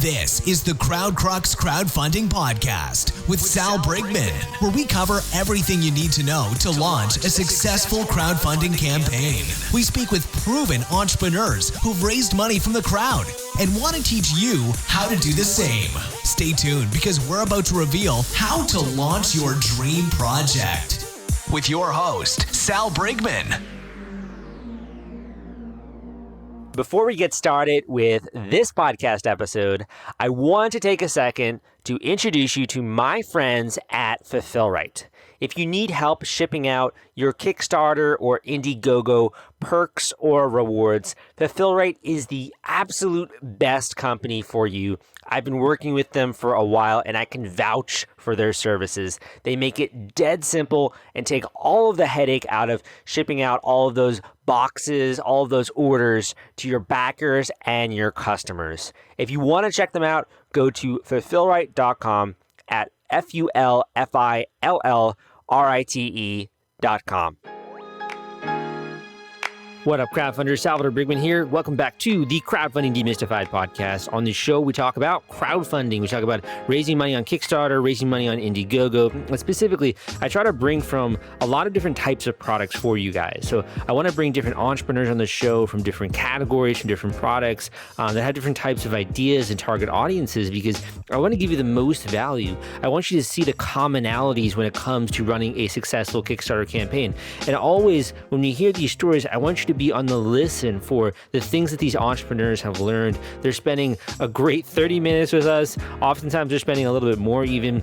This is the Crowdcrux Crowdfunding Podcast with Sal Briggman, where we cover everything you need to know to launch a successful crowdfunding campaign. We speak with proven entrepreneurs who've raised money from the crowd and want to teach you how to do the same. Stay tuned because we're about to reveal how to launch your dream project. With your host, Sal Briggman. Before we get started with this podcast episode, I want to take a second to introduce you to my friends at Fulfillrite. If you need help shipping out your Kickstarter or Indiegogo perks or rewards, Fulfillrite is the absolute best company for you. I've been working with them for a while and I can vouch for their services. They make it dead simple and take all of the headache out of shipping out all of those boxes, all of those orders to your backers and your customers. If you want to check them out, go to fulfillrite.com at fulfillrite.com. What up, crowdfunders? Salvador Briggman here. Welcome back to the Crowdfunding Demystified podcast. On this show, we talk about crowdfunding. We talk about raising money on Kickstarter, raising money on Indiegogo. And specifically, I try to bring from a lot of different types of products for you guys. So I want to bring different entrepreneurs on the show from different categories, from different products that have different types of ideas and target audiences because I want to give you the most value. I want you to see the commonalities when it comes to running a successful Kickstarter campaign. And always, when you hear these stories, I want you to be on the listen for the things that these entrepreneurs have learned. They're spending a great 30 minutes with us. Oftentimes they're spending a little bit more even.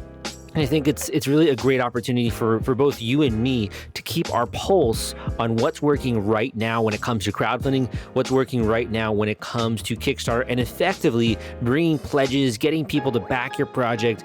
And I think it's really a great opportunity for both you and me to keep our pulse on what's working right now when it comes to crowdfunding, what's working right now when it comes to Kickstarter, and effectively bringing pledges, getting people to back your project,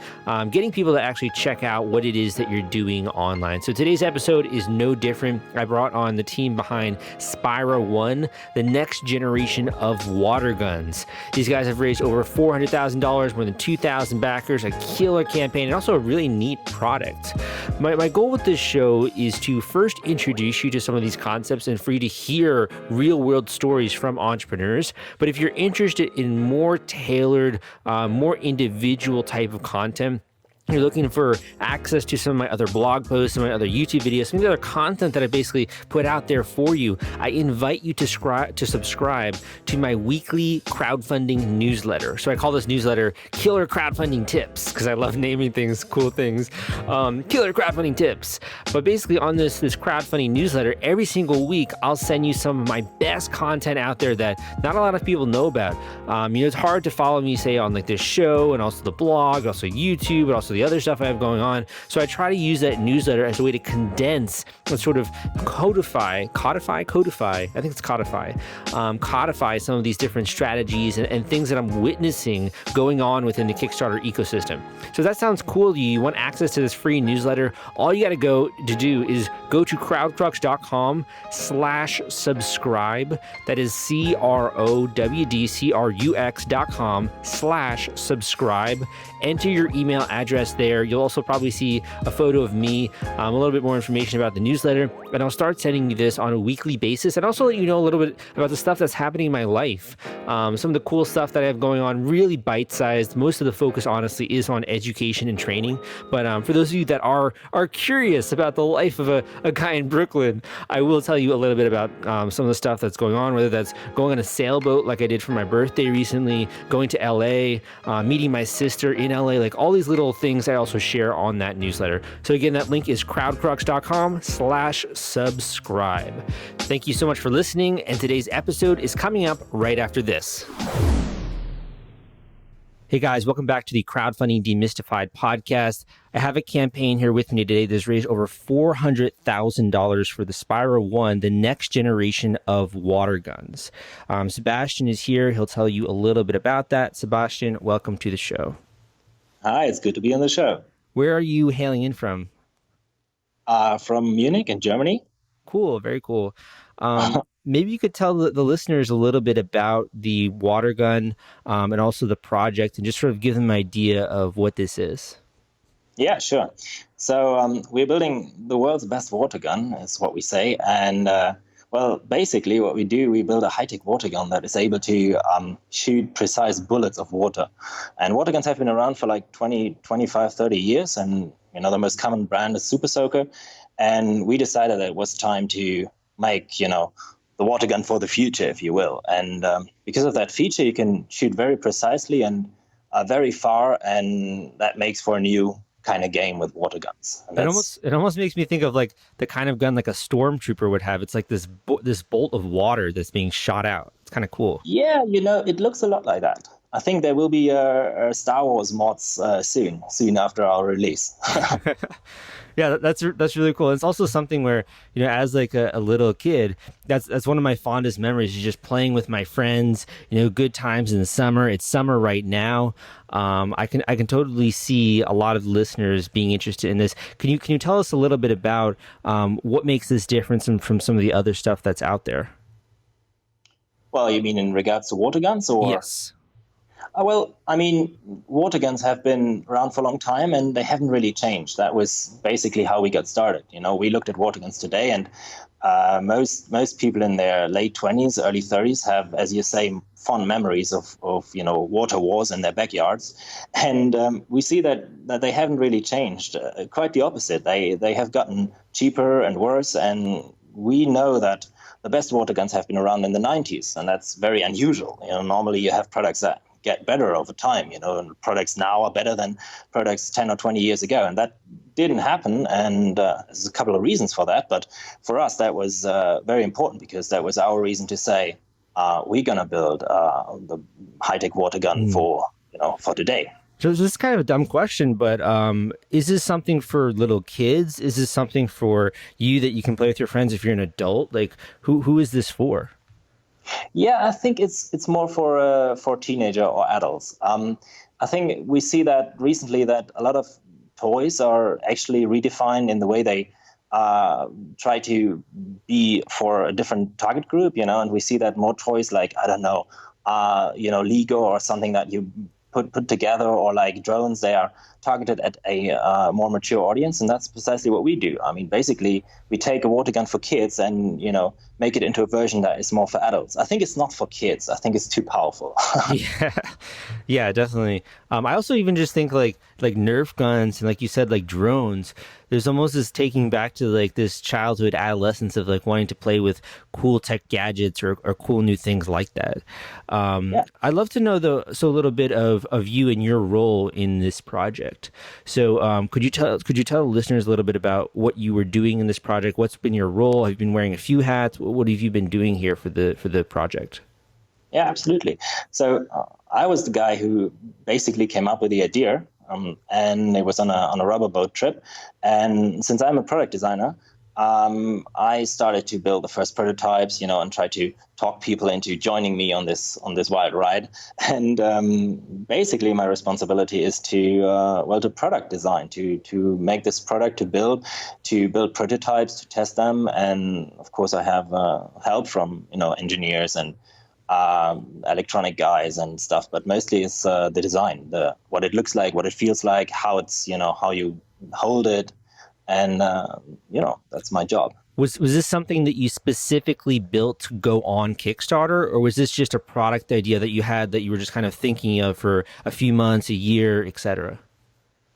getting people to actually check out what it is that you're doing online. So today's episode is no different. I brought on the team behind Spyra One, the next generation of water guns. These guys have raised over $400,000, more than 2,000 backers, a killer campaign, and also a really neat product. My goal with this show is to first introduce you to some of these concepts and for you to hear real world stories from entrepreneurs. But if you're interested in more tailored, more individual type of content, you're looking for access to some of my other blog posts, some of my other YouTube videos, some of the other content that I basically put out there for you, I invite you to subscribe to my weekly crowdfunding newsletter. So I call this newsletter Killer Crowdfunding Tips because I love naming things, cool things. Killer Crowdfunding Tips. But basically on this crowdfunding newsletter, every single week, I'll send you some of my best content out there that not a lot of people know about. It's hard to follow me, say, on like this show and also the blog, also YouTube, but also the other stuff I have going on. So I try to use that newsletter as a way to condense and sort of codify some of these different strategies and things that I'm witnessing going on within the Kickstarter ecosystem. So if that sounds cool to you, you want access to this free newsletter, all you got to go to crowdcrux.com/subscribe. That is crowdcrux.com/subscribe. Enter your email address there. You'll also probably see a photo of me, a little bit more information about the newsletter, and I'll start sending you this on a weekly basis and also let you know a little bit about the stuff that's happening in my life. Some of the cool stuff that I have going on, really bite-sized. Most of the focus, honestly, is on education and training, but for those of you that are curious about the life of a guy in Brooklyn, I will tell you a little bit about some of the stuff that's going on, whether that's going on a sailboat like I did for my birthday recently, going to LA, meeting my sister in LA, like all these little things I also share on that newsletter. So again, that link is crowdcrux.com/subscribe. Thank you so much for listening, and today's episode is coming up right after this. Hey guys, welcome back to the Crowdfunding Demystified podcast. I have a campaign here with me today that's raised over $400,000 for the Spyra One, the next generation of water guns. Sebastian is here. He'll tell you a little bit about that. Sebastian, welcome to the show. Hi, it's good to be on the show. Where are you hailing in from? From Munich in Germany. Cool, very cool. Maybe you could tell the listeners a little bit about the water gun and also the project and just sort of give them an idea of what this is. Yeah, sure. So we're building the world's best water gun, is what we say. And Well, basically, what we do, we build a high-tech water gun that is able to shoot precise bullets of water. And water guns have been around for like 20, 25, 30 years. And, the most common brand is Super Soaker. And we decided that it was time to make, the water gun for the future, if you will. And because of that feature, you can shoot very precisely and very far. And that makes for a new kind of game with water guns. And it almost makes me think of like the kind of gun like a stormtrooper would have. It's like this bolt of water that's being shot out. It's kind of cool. Yeah, it looks a lot like that. I think there will be a Star Wars mods soon after our release. Yeah, that's really cool. It's also something where, as like a little kid, that's one of my fondest memories, is just playing with my friends, good times in the summer. It's summer right now. I can totally see a lot of listeners being interested in this. Can you tell us a little bit about what makes this different from some of the other stuff that's out there? Well, you mean in regards to water guns, or? Yes. Well, I mean, water guns have been around for a long time and they haven't really changed. That was basically how we got started. We looked at water guns today, and most people in their late 20s, early 30s have, as you say, fond memories of water wars in their backyards. And we see that they haven't really changed. Quite the opposite. They have gotten cheaper and worse. And we know that the best water guns have been around in the 90s, and that's very unusual. Normally you have products that get better over time, and products now are better than products 10 or 20 years ago. And that didn't happen. And there's a couple of reasons for that. But for us, that was very important, because that was our reason to say, we're going to build the high-tech water gun for today. So this is kind of a dumb question, but is this something for little kids? Is this something for you that you can play with your friends if you're an adult? Like, who is this for? Yeah, I think it's more for teenager or adults. I think we see that recently that a lot of toys are actually redefined in the way they try to be for a different target group, and we see that more toys like, I don't know, Lego or something that you put together, or like drones, they are targeted at a more mature audience, and that's precisely what we do. I mean, basically, we take a water gun for kids and make it into a version that is more for adults. I think it's not for kids. I think it's too powerful. Yeah, definitely. I also even just think like Nerf guns and, like you said, like drones. There's almost this taking back to like this childhood adolescence of like wanting to play with cool tech gadgets or cool new things like that. I'd love to know a little bit of you and your role in this project. So could you tell the listeners a little bit about what you were doing in this project? What's been your role? Have you been wearing a few hats? What have you been doing here for the project? Yeah, absolutely. So I was the guy who basically came up with the idea, and it was on a rubber boat trip. And since I'm a product designer, I started to build the first prototypes, and try to talk people into joining me on this wild ride. And basically, my responsibility is to product design, to make this product, to build prototypes, to test them, and of course, I have help from engineers and electronic guys and stuff. But mostly, it's the design, what it looks like, what it feels like, how it's how you hold it. And, that's my job. Was this something that you specifically built to go on Kickstarter, or was this just a product idea that you had that you were just kind of thinking of for a few months, a year, etc.?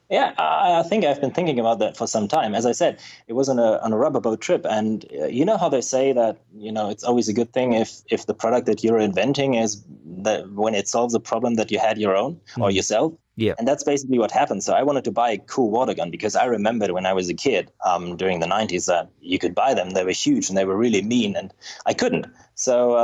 Yeah, I think I've been thinking about that for some time. As I said, it was on a rubber boat trip. And you know how they say that, it's always a good thing if the product that you're inventing is that when it solves a problem that you had your own or yourself. Yeah. And that's basically what happened. So I wanted to buy a cool water gun because I remembered when I was a kid during the 90s that you could buy them. They were huge and they were really mean, and I couldn't. So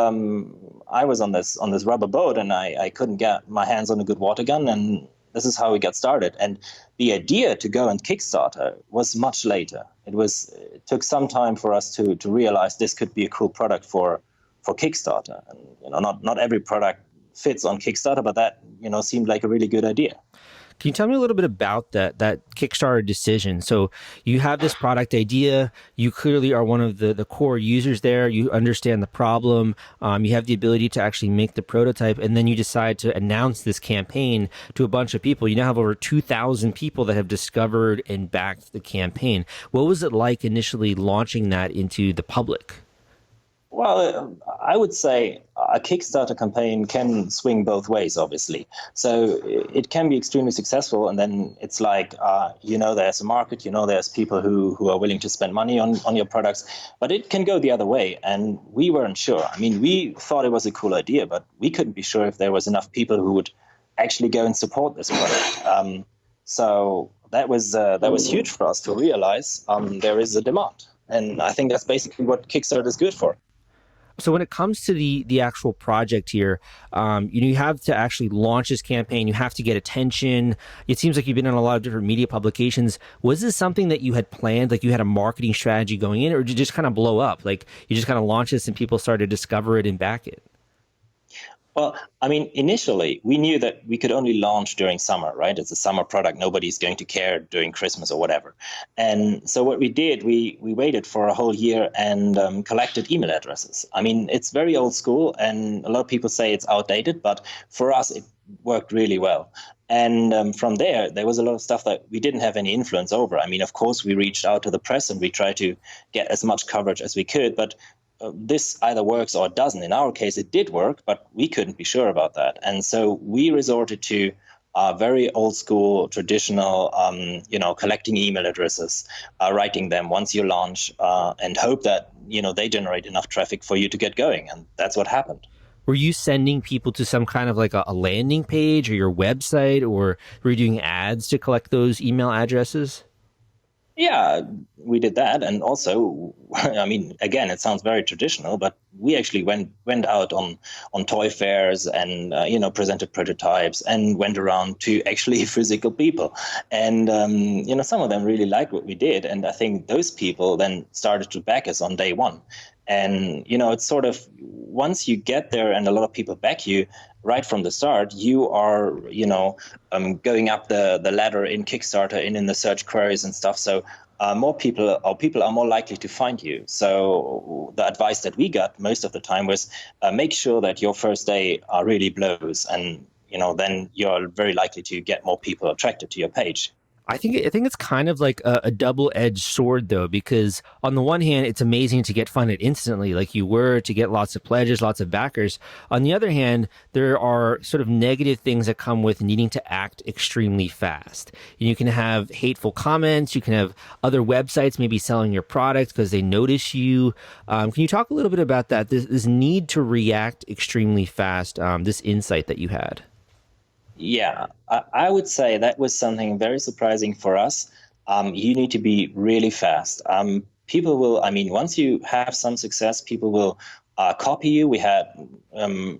I was on this rubber boat, and I couldn't get my hands on a good water gun, and this is how we got started. And the idea to go on Kickstarter was much later. It took some time for us to realize this could be a cool product for Kickstarter. And not every product fits on Kickstarter, but that seemed like a really good idea. Can you tell me a little bit about that Kickstarter decision? So you have this product idea. You clearly are one of the core users there. You understand the problem. You have the ability to actually make the prototype, and then you decide to announce this campaign to a bunch of people. You now have over 2,000 people that have discovered and backed the campaign. What was it like initially launching that into the public? Well, I would say a Kickstarter campaign can swing both ways, obviously. So it can be extremely successful, and then it's like, there's a market, there's people who are willing to spend money on your products, but it can go the other way, and we weren't sure. I mean, we thought it was a cool idea, but we couldn't be sure if there was enough people who would actually go and support this product. So that was huge for us to realize there is a demand, and I think that's basically what Kickstarter is good for. So when it comes to the actual project here, you have to actually launch this campaign. You have to get attention. It seems like you've been in a lot of different media publications. Was this something that you had planned? Like you had a marketing strategy going in, or did you just kind of blow up? Like you just kind of launch this and people started to discover it and back it? Well, I mean, initially, we knew that we could only launch during summer, right? It's a summer product. Nobody's going to care during Christmas or whatever. And so what we did, we waited for a whole year and collected email addresses. I mean, it's very old school, and a lot of people say it's outdated, but for us, it worked really well. And from there was a lot of stuff that we didn't have any influence over. I mean, of course, we reached out to the press and we tried to get as much coverage as we could, but this either works or it doesn't. In our case, it did work, but we couldn't be sure about that. And so we resorted to very old school, traditional, collecting email addresses, writing them once you launch, and hope that, they generate enough traffic for you to get going. And that's what happened. Were you sending people to some kind of like a landing page or your website, or were you doing ads to collect those email addresses? Yeah, we did that. And also, I mean, again, it sounds very traditional, but we actually went out on toy fairs and, presented prototypes and went around to actually physical people. And, some of them really liked what we did. And I think those people then started to back us on day one. And, it's sort of once you get there and a lot of people back you right from the start, you are, going up the ladder in Kickstarter and in the search queries and stuff. So more people are more likely to find you. So the advice that we got most of the time was make sure that your first day really blows, and, then you're very likely to get more people attracted to your page. I think it's kind of like a double-edged sword, though, because on the one hand, it's amazing to get funded instantly, like you were, to get lots of pledges, lots of backers. On the other hand, there are sort of negative things that come with needing to act extremely fast. You can have hateful comments. You can have other websites maybe selling your product because they notice you. Can you talk a little bit about that? This need to react extremely fast, this insight that you had? Yeah, I would say that was something very surprising for us. You need to be really fast. People will, once you have some success, people will copy you. We had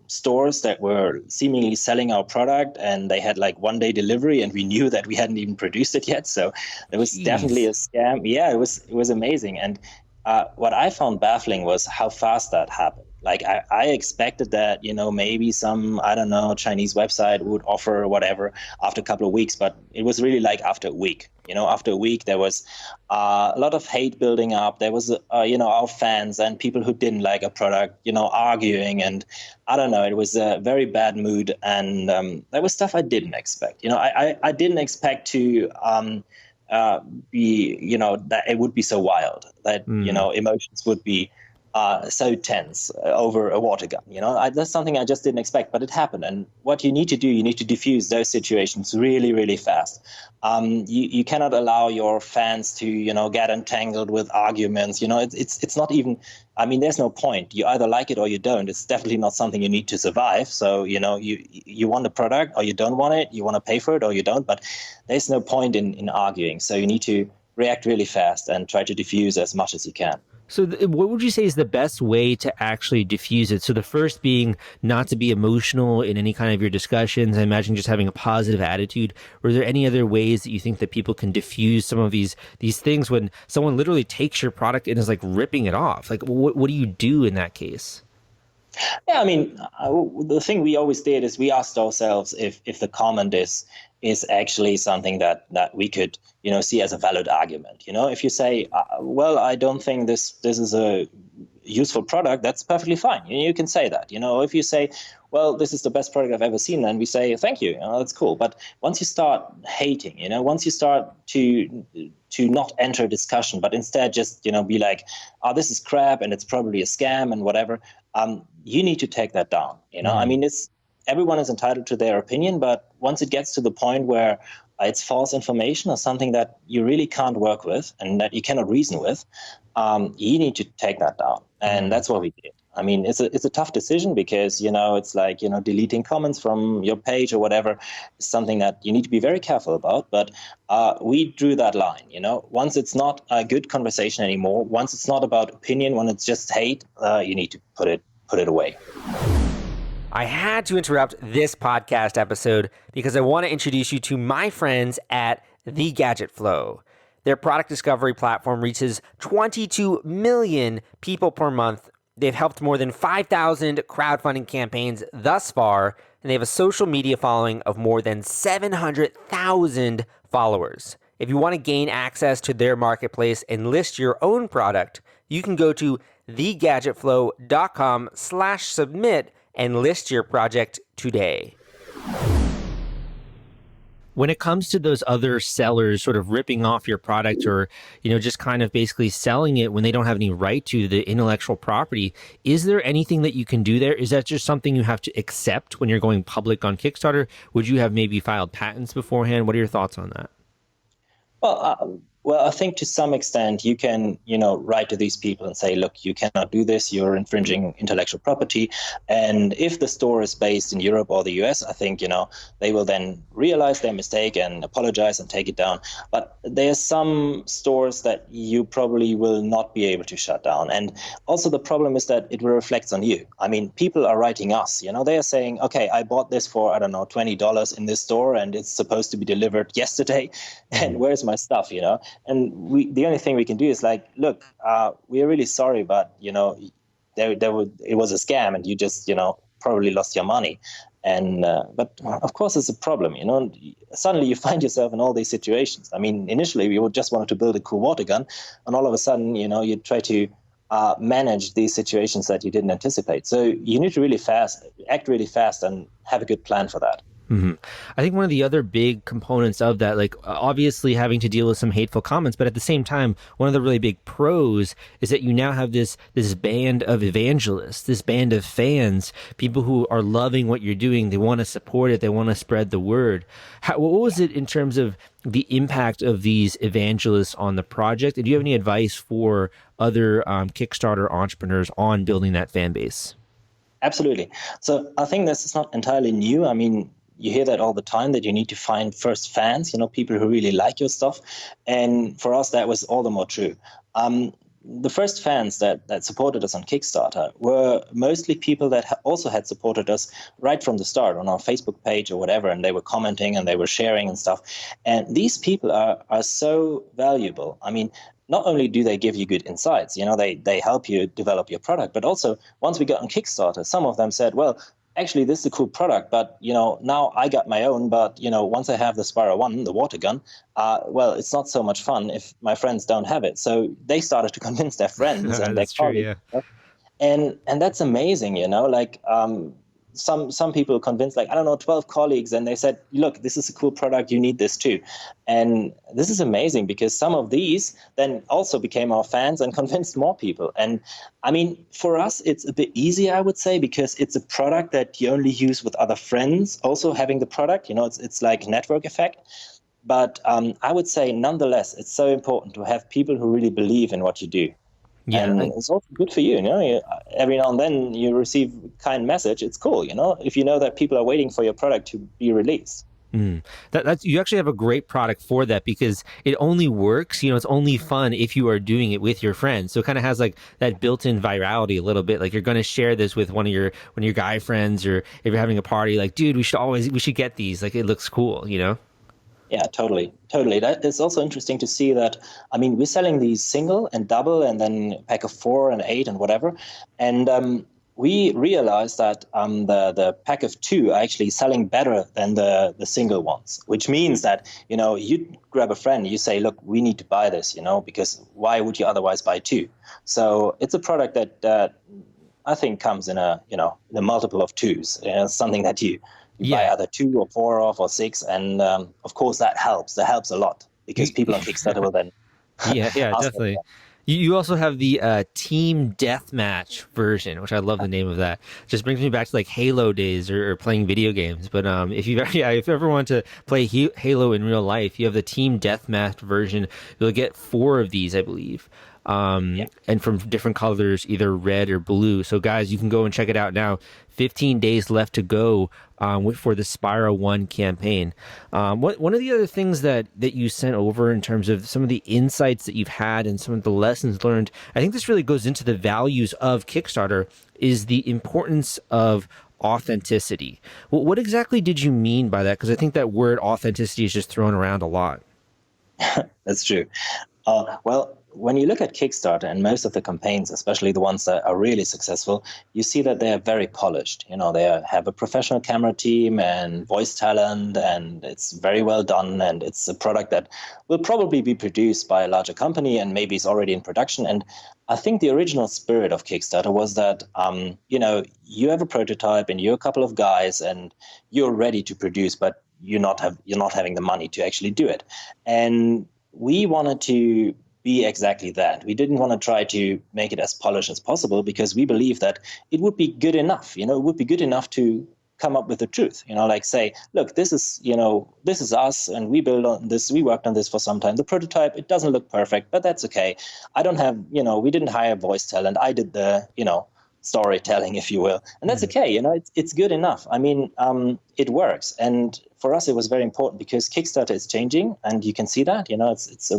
stores that were seemingly selling our product, and they had like 1-day delivery, and we knew that we hadn't even produced it yet. So there was definitely a scam. Yeah, it was amazing. And what I found baffling was how fast that happened. Like I expected that, maybe some, I don't know, Chinese website would offer whatever after a couple of weeks, but it was really like after a week. After a week, there was a lot of hate building up. There was, our fans and people who didn't like a product, arguing, and I don't know, it was a very bad mood. And that was stuff I didn't expect. I didn't expect to be, that it would be so wild, that, emotions would be so tense over a water gun. That's something I just didn't expect, but it happened. And what you need to do, you need to diffuse those situations really, really fast. You cannot allow your fans to, get entangled with arguments. It's not even, there's no point. You either like it or you don't. It's definitely not something you need to survive. So, you want a product or you don't want it. You want to pay for it or you don't, but there's no point in arguing. So you need to react really fast and try to diffuse as much as you can. So what would you say is the best way to actually diffuse it? So the first being not to be emotional in any kind of your discussions. I imagine just having a positive attitude. Or are there any other ways that you think that people can diffuse some of these things when someone literally takes your product and is like ripping it off? Like what do you do in that case? Yeah, the thing we always did is we asked ourselves if the comment is actually something that we could, see as a valid argument. If you say, well, I don't think this is a useful product, that's perfectly fine. You can say that. If you say, well, this is the best product I've ever seen, then we say, thank you. That's cool. But once you start hating, once you start to not enter a discussion, but instead just, be like, oh, this is crap and it's probably a scam and whatever, you need to take that down. I mean, everyone is entitled to their opinion, but once it gets to the point where it's false information or something that you really can't work with and that you cannot reason with, you need to take that down. And that's what we did. I mean, it's a tough decision because, it's like, deleting comments from your page or whatever is something that you need to be very careful about. But we drew that line, once it's not a good conversation anymore, once it's not about opinion, when it's just hate, you need to put it away. I had to interrupt this podcast episode because I want to introduce you to my friends at The Gadget Flow. Their product discovery platform reaches 22 million people per month. They've helped more than 5,000 crowdfunding campaigns thus far, and they have a social media following of more than 700,000 followers. If you want to gain access to their marketplace and list your own product, you can go to thegadgetflow.com/submit and list your project today. When it comes to those other sellers sort of ripping off your product or, just kind of basically selling it when they don't have any right to the intellectual property, is there anything that you can do there? Is that just something you have to accept when you're going public on Kickstarter? Would you have maybe filed patents beforehand? What are your thoughts on that? Well, I think to some extent you can, write to these people and say, look, you cannot do this. You're infringing intellectual property. And if the store is based in Europe or the US, I think, they will then realize their mistake and apologize and take it down. But there's some stores that you probably will not be able to shut down. And also the problem is that it reflects on you. I mean, people are writing us, they are saying, okay, I bought this for, $20 in this store and it's supposed to be delivered yesterday. And where's my stuff, And the only thing we can do is like, look, we're really sorry, but it was a scam, and you just probably lost your money. And but of course, it's a problem. Suddenly you find yourself in all these situations. I mean, initially we just wanted to build a cool water gun, and all of a sudden, you try to manage these situations that you didn't anticipate. So you need to act really fast, and have a good plan for that. Mm-hmm. I think one of the other big components of that, like obviously having to deal with some hateful comments, but at the same time, one of the really big pros is that you now have this band of evangelists, this band of fans, people who are loving what you're doing. They want to support it. They want to spread the word. What was it in terms of the impact of these evangelists on the project? And do you have any advice for other Kickstarter entrepreneurs on building that fan base? Absolutely. So I think this is not entirely new. I mean, you hear that all the time, that you need to find first fans, people who really like your stuff. And for us, that was all the more true. The first fans that supported us on Kickstarter were mostly people that also had supported us right from the start on our Facebook page or whatever, and they were commenting and they were sharing and stuff. And these people are so valuable. I mean, not only do they give you good insights, they help you develop your product, but also once we got on Kickstarter, some of them said, well, actually, this is a cool product, but, now I got my own, but, once I have the Spyra One, the water gun, well, it's not so much fun if my friends don't have it. So they started to convince their friends and their colleagues. Yeah. And that's amazing, some people convinced 12 colleagues, and they said, look, this is a cool product, you need this too. And this is amazing because some of these then also became our fans and convinced more people. And I mean, for us, it's a bit easier, I would say, because it's a product that you only use with other friends also having the product, it's like network effect. But I would say nonetheless, it's so important to have people who really believe in what you do. Yeah, and it's also good for you, every now and then you receive a kind message. It's cool, if you know that people are waiting for your product to be released. That's you actually have a great product for that, because it only works, it's only fun if you are doing it with your friends. So it kind of has like that built-in virality a little bit. Like you're going to share this with one of your guy friends, or if you're having a party, like, dude, we should get these. Like, it looks cool, Yeah, totally. That is also interesting to see that. I mean, we're selling these single and double, and then a pack of 4 and 8 and whatever. And we realized that the pack of 2 are actually selling better than the single ones, which means that, you grab a friend, you say, look, we need to buy this, because why would you otherwise buy 2? So it's a product that I think comes in a multiple of 2s, something that you buy either 2 or 4 of or 6. And of course that helps a lot, because people on Kickstarter will then yeah, ask definitely. You also have the team deathmatch version, which I love the name of that. Just brings me back to like Halo days or playing video games. But if you ever want to play Halo in real life, you have the team deathmatch version. You'll get 4 of these, I believe. And from different colors, either red or blue. So guys, you can go and check it out now. 15 days left to go for the Spyra One campaign. One of the other things that you sent over in terms of some of the insights that you've had and some of the lessons learned, I think this really goes into the values of Kickstarter, is the importance of authenticity. Well, what exactly did you mean by that? Because I think that word authenticity is just thrown around a lot. That's true. Well, when you look at Kickstarter and most of the campaigns, especially the ones that are really successful, you see that they are very polished. They have a professional camera team and voice talent, and it's very well done. And it's a product that will probably be produced by a larger company and maybe is already in production. And I think the original spirit of Kickstarter was that, you have a prototype and you're a couple of guys and you're ready to produce, but you're not having the money to actually do it. And we wanted to be exactly that. We didn't want to try to make it as polished as possible, because we believe that it would be good enough. It would be good enough to come up with the truth. Like say, look, this is us, and we built on this. We worked on this for some time. The prototype, it doesn't look perfect, but that's okay. I don't have, we didn't hire voice talent. I did the, storytelling, if you will, and that's okay. It's good enough. I mean, it works, and for us, it was very important because Kickstarter is changing, and you can see that. It's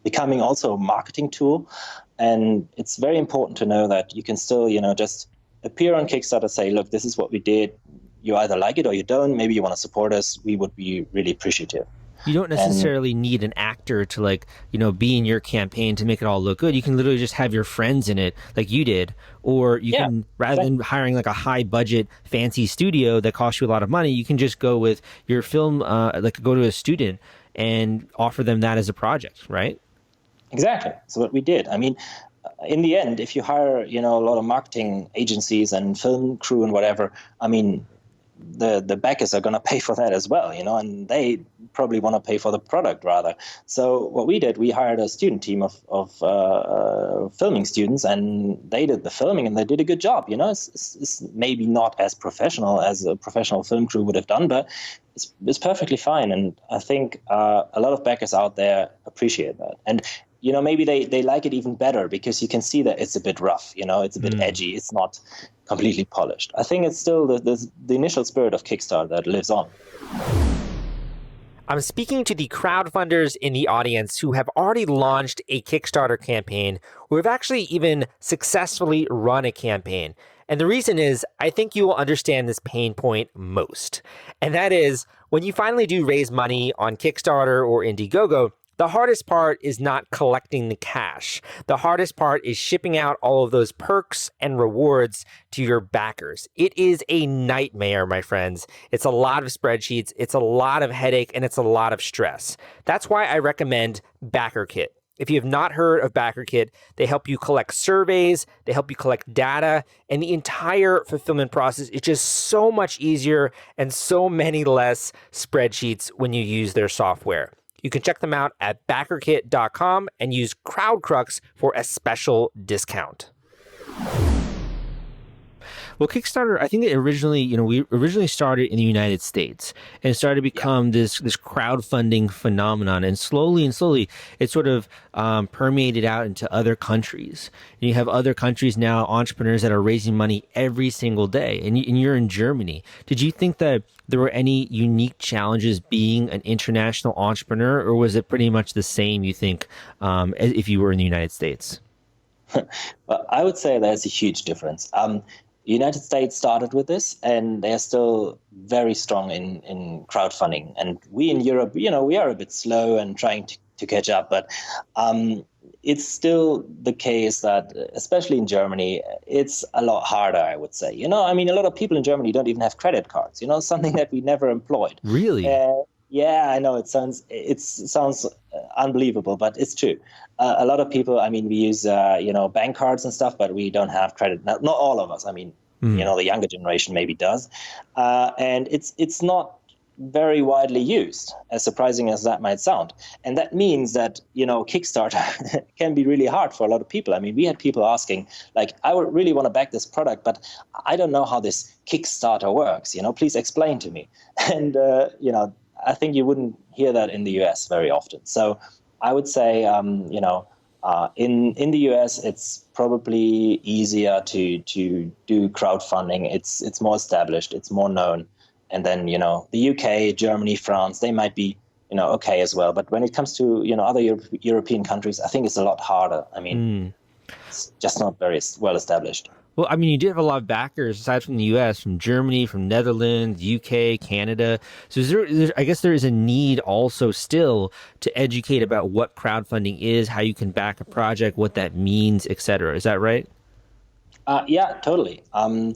becoming also a marketing tool. And it's very important to know that you can still, just appear on Kickstarter, say, look, this is what we did. You either like it or you don't. Maybe you want to support us. We would be really appreciative. You don't necessarily need an actor to be in your campaign to make it all look good. You can literally just have your friends in it like you did. Or you can, rather than hiring like a high budget fancy studio that costs you a lot of money, you can just go with your film, go to a student and offer them that as a project, right? Exactly. So what we did. I mean, in the end, if you hire, a lot of marketing agencies and film crew and whatever, I mean, the backers are going to pay for that as well, and they probably want to pay for the product rather. So what we did, we hired a student team of filming students, and they did the filming, and they did a good job. It's maybe not as professional as a professional film crew would have done, but it's perfectly fine. And I think a lot of backers out there appreciate that. And maybe they like it even better because you can see that it's a bit rough, it's a bit edgy. It's not completely polished. I think it's still the initial spirit of Kickstarter that lives on. I'm speaking to the crowdfunders in the audience who have already launched a Kickstarter campaign, who have actually even successfully run a campaign. And the reason is, I think you will understand this pain point most. And that is, when you finally do raise money on Kickstarter or Indiegogo, the hardest part is not collecting the cash. The hardest part is shipping out all of those perks and rewards to your backers. It is a nightmare, my friends. It's a lot of spreadsheets, it's a lot of headache, and it's a lot of stress. That's why I recommend BackerKit. If you have not heard of BackerKit, they help you collect surveys, they help you collect data, and the entire fulfillment process is just so much easier and so many less spreadsheets when you use their software. You can check them out at backerkit.com and use CrowdCrux for a special discount. Well, Kickstarter, I think it originally, we originally started in the United States and started to become this crowdfunding phenomenon. And slowly, it sort of permeated out into other countries. And you have other countries now, entrepreneurs that are raising money every single day. And you're in Germany. Did you think that there were any unique challenges being an international entrepreneur, or was it pretty much the same, you think, as if you were in the United States? Well, I would say there's a huge difference. The United States started with this, and they're still very strong in crowdfunding. And we in Europe, we are a bit slow and trying to catch up. But it's still the case that, especially in Germany, it's a lot harder, I would say. I mean, a lot of people in Germany don't even have credit cards, something that we never employed. Really? Yeah, I know it sounds unbelievable, but it's true. A lot of people, I mean, we use, bank cards and stuff, but we don't have credit. Not all of us. I mean, the younger generation maybe does. And it's not very widely used, as surprising as that might sound. And that means that, Kickstarter can be really hard for a lot of people. I mean, we had people asking, like, I would really want to back this product, but I don't know how this Kickstarter works. Please explain to me. And, I think you wouldn't hear that in the US very often. So I would say, in the US, it's probably easier to do crowdfunding. It's more established, it's more known. And then, the UK, Germany, France, they might be, okay as well. But when it comes to, other European countries, I think it's a lot harder. I mean, it's just not very well established. Well, I mean, you do have a lot of backers aside from the U.S., from Germany, from Netherlands, UK, Canada. So I guess there is a need also still to educate about what crowdfunding is, how you can back a project, what that means, et cetera. Is that right? Yeah, totally. I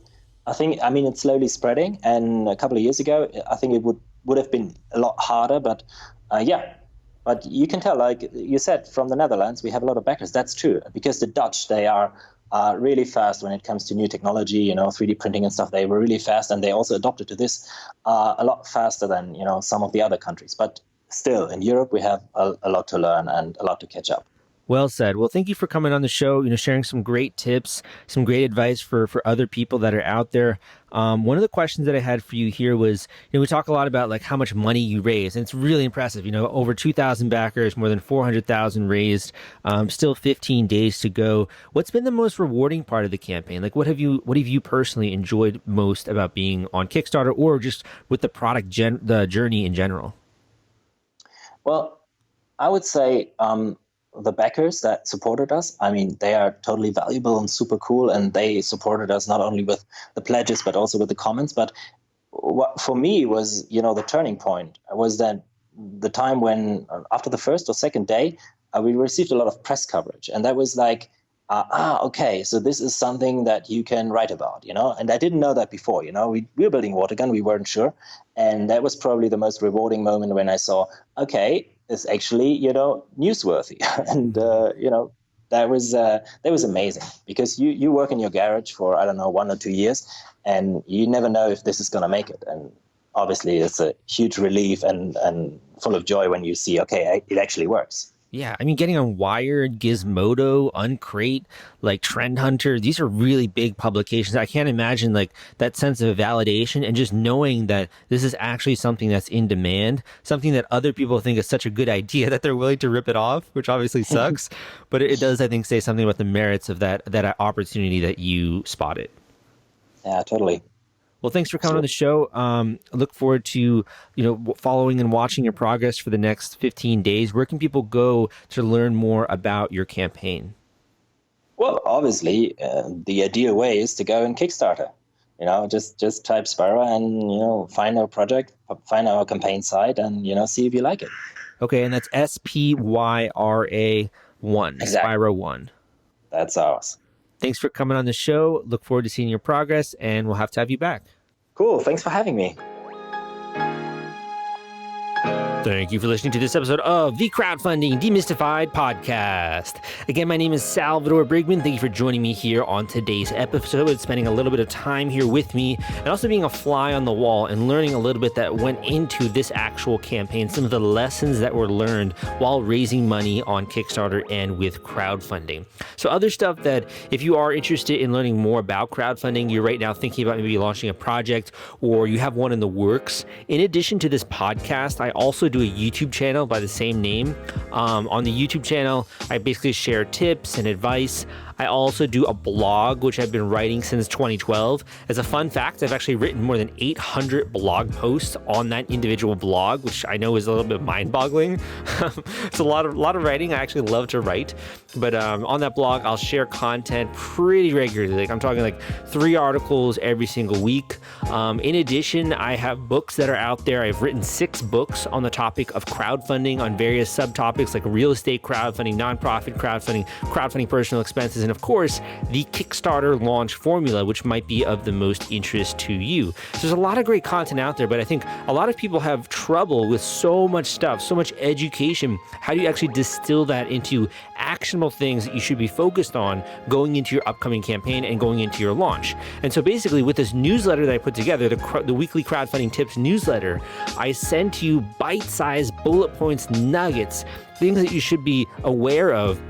think, it's slowly spreading. And a couple of years ago, I think it would have been a lot harder. But but you can tell, like you said, from the Netherlands, we have a lot of backers. That's true, because the Dutch, they are really fast when it comes to new technology, 3D printing and stuff. They were really fast, and they also adopted to this a lot faster than, some of the other countries. But still, in Europe, we have a lot to learn and a lot to catch up. Well said. Well, thank you for coming on the show, sharing some great tips, some great advice for other people that are out there. One of the questions that I had for you here was, we talk a lot about like how much money you raise, and it's really impressive. Over 2,000 backers, more than 400,000 raised, still 15 days to go. What's been the most rewarding part of the campaign? Like, what have you personally enjoyed most about being on Kickstarter, or just with the product, the journey in general? Well, I would say, the backers that supported us, they are totally valuable and super cool, and they supported us not only with the pledges but also with the comments. But what for me was, the turning point was that the time when, after the first or second day, we received a lot of press coverage, and that was like, okay, so this is something that you can write about, and I didn't know that before. We were building Watergun, we weren't sure, and that was probably the most rewarding moment when I saw, okay, it's actually, newsworthy. And, that was amazing, because you work in your garage for, 1 or 2 years, and you never know if this is going to make it. And obviously it's a huge relief and full of joy when you see, okay, it actually works. Yeah, getting on Wired, Gizmodo, Uncrate, like Trend Hunter, these are really big publications. I can't imagine like that sense of validation and just knowing that this is actually something that's in demand, something that other people think is such a good idea that they're willing to rip it off, which obviously sucks. But it does, I think, say something about the merits of that opportunity that you spotted. Yeah, totally. Well, thanks for coming on the show. I look forward to, following and watching your progress for the next 15 days. Where can people go to learn more about your campaign? Well, obviously, the ideal way is to go in Kickstarter. Just type Spyra and, find our project, find our campaign site, and, see if you like it. Okay, and that's Spyra One, exactly. Spyra One. That's ours. Thanks for coming on the show. Look forward to seeing your progress, and we'll have to have you back. Cool. Thanks for having me. Thank you for listening to this episode of the Crowdfunding Demystified podcast. Again, my name is Salvador Briggman. Thank you for joining me here on today's episode, spending a little bit of time here with me, and also being a fly on the wall and learning a little bit that went into this actual campaign, some of the lessons that were learned while raising money on Kickstarter and with crowdfunding. So other stuff that if you are interested in learning more about crowdfunding, you're right now thinking about maybe launching a project or you have one in the works. In addition to this podcast, I also do a YouTube channel by the same name. On the YouTube channel, I basically share tips and advice I also do a blog, which I've been writing since 2012. As a fun fact, I've actually written more than 800 blog posts on that individual blog, which I know is a little bit mind-boggling. It's a lot of writing. I actually love to write, but on that blog, I'll share content pretty regularly. Like I'm talking like 3 articles every single week. In addition, I have books that are out there. I've written 6 books on the topic of crowdfunding on various subtopics like real estate crowdfunding, nonprofit crowdfunding personal expenses, and of course, the Kickstarter launch formula, which might be of the most interest to you. So there's a lot of great content out there, but I think a lot of people have trouble with so much stuff, so much education. How do you actually distill that into actionable things that you should be focused on going into your upcoming campaign and going into your launch? And so basically with this newsletter that I put together, the weekly crowdfunding tips newsletter, I send to you bite-sized bullet points, nuggets, things that you should be aware of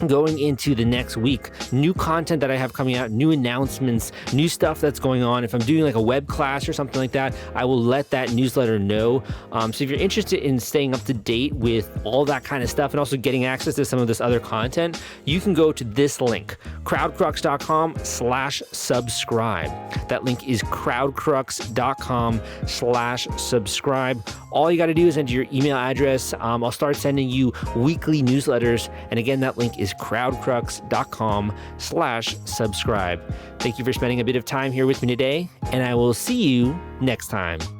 going into the next week. New content that I have coming out, new announcements, new stuff that's going on. If I'm doing like a web class or something like that, I will let that newsletter know. So if you're interested in staying up to date with all that kind of stuff and also getting access to some of this other content, you can go to this link, crowdcrux.com/subscribe. That link is crowdcrux.com/subscribe. All you got to do is enter your email address. I'll start sending you weekly newsletters. And again, that link is crowdcrux.com/subscribe. Thank you for spending a bit of time here with me today, and I will see you next time.